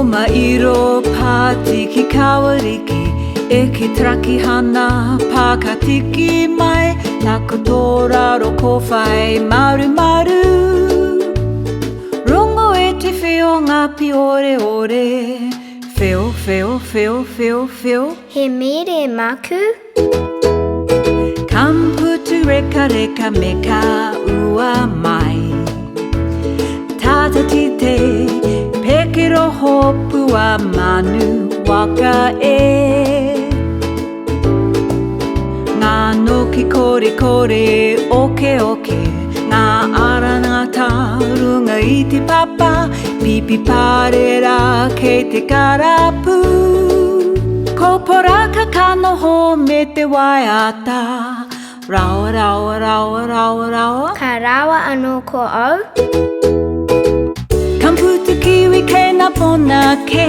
Mairo Patiki Kawariki Eki Traki Hana Pakatiki Mai Takotora Roko Fai Maru Maru Rongo e te wheo ngā piore ore Wheo, wheo, wheo, wheo, wheo He mere maku Kamputu reka reka me ka ua mai Tata tite Pekero hopu a manu waka e Ngā noki kore kore oke oke Ngā arangata runga i te papa Pipi parera ke te karapu Ko poraka kanoho me te waiata Rawa, rawa, rawa, rawa, rawa Ka rawa anō ko au Kamputu kiwi ke na pona ke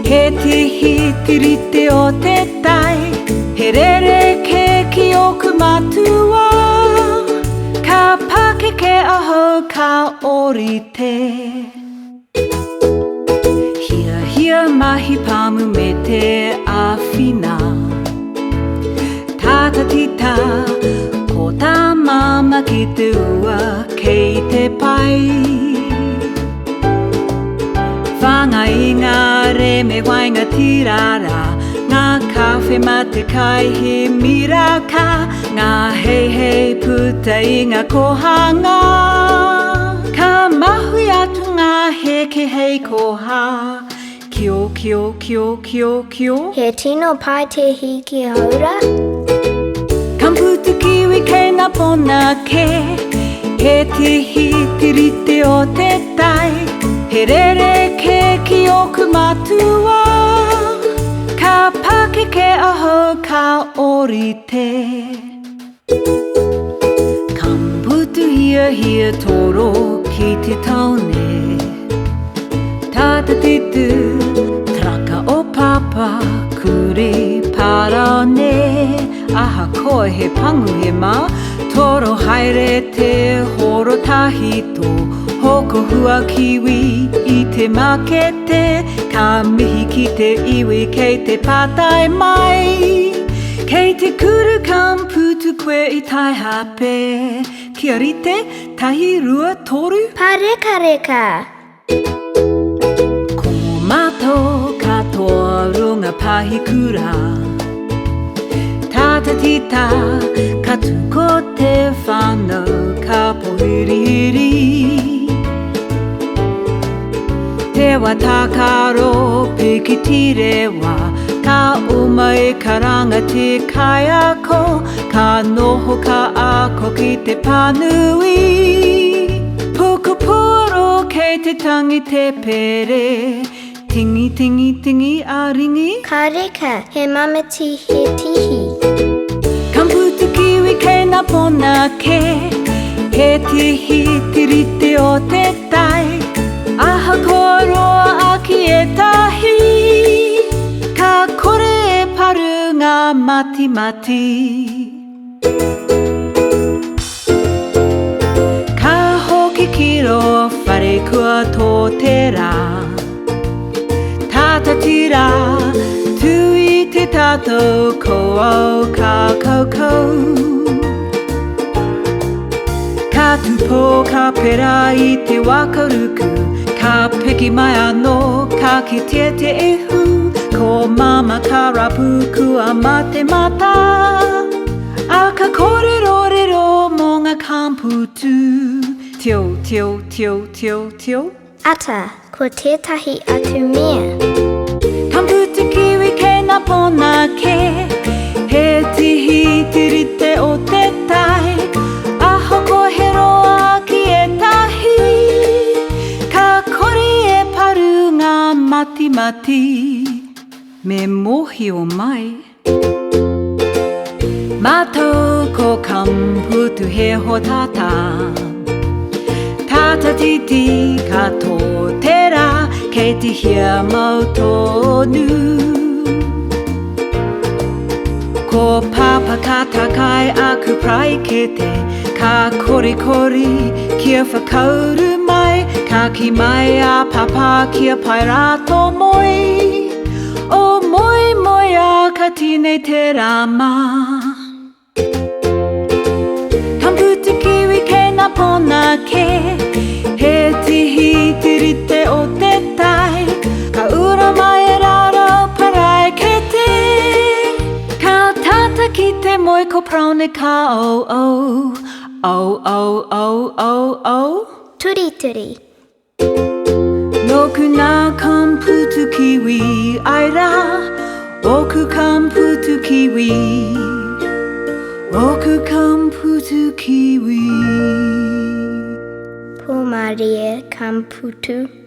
He te hitirite o te tai He rere ke ki oku matua Ka pake ke aho ka orite Hia hia mahi pamu me te awhina Tata tita ko tā mama ki te ua kei te pai Whangai ngā re me wainga tirara Ngā kawhe ma te kai he miraka Ngā hei hei puta i ngā kohanga Ka mahui atu ngā heke hei koha Kio, kio, kio, kio, kio He tino pai te hiki haura Kamputu kiwi ke na pona ke He te hitirite o te tai He rere ke ki oku matua Ka pake ke aho ka orite Kamputu hia hia toro ki te taone Tata titu traka o papa kuri parane Aha koe he pangu he ma Toro haere te horo tahito Hoko hua kiwi i te makete Ka mihi ki te iwi kei te patai mai Kei te kuru kamputu koe i tai hape Kia rite, tahi rua toru Pareka reka Ko mato katoa runga pahi kura Tata tita katu ko te whanau ka pohiriri Te wa tākaro piki tirewa Ka uma e karanga te kai ako Ka noho ka ako ki te panui Puku puro kei te tangi te pere Tingi, tingi, tingi a ringi Ka reka he mamati he tihi Kamputu kiwi ke na pona ke He te hitirite o te tai Aha koroa aki e tahi Ka kore e paru ngā mati mati Ka hoki kiro whare kua tō te rā Tata tira tui te tātou ko au ka kaukau Ka tupo ka pera i te wakaruku Ka piki mai anō ka kitea te ehu Ko mama ka rapu kua mate mata A ka kōrero mō ngā kamputu Tio, tio, tio, tio, tio Ata, ko tētahi atu mea Kamputu kiwi ke na pona ke He tihi tirite o te tai Aho ko he roa ki e tahi Ka kore e paru ngā mati mati Me mohi o mai Mātou ko kamputu he ho tata Tata titi ka tō tera Kei te hia mau tōnu Ko papa ka takai aku prai ke te Ka kori kori kia whakauru mai Kaki mai a papa kia pai rato moi O moi moi a katine te rama Kamputu kiwi ke na pona ke He tihi tirite o te tai Ka ura mai e raro parai ke te Ka tata ki te moi ko praone ka o o O o o o o Turi turi. Noku na kamputu kiwi aira Oku kamputu kiwi Oku kamputu kiwi Po Maria Kamputu.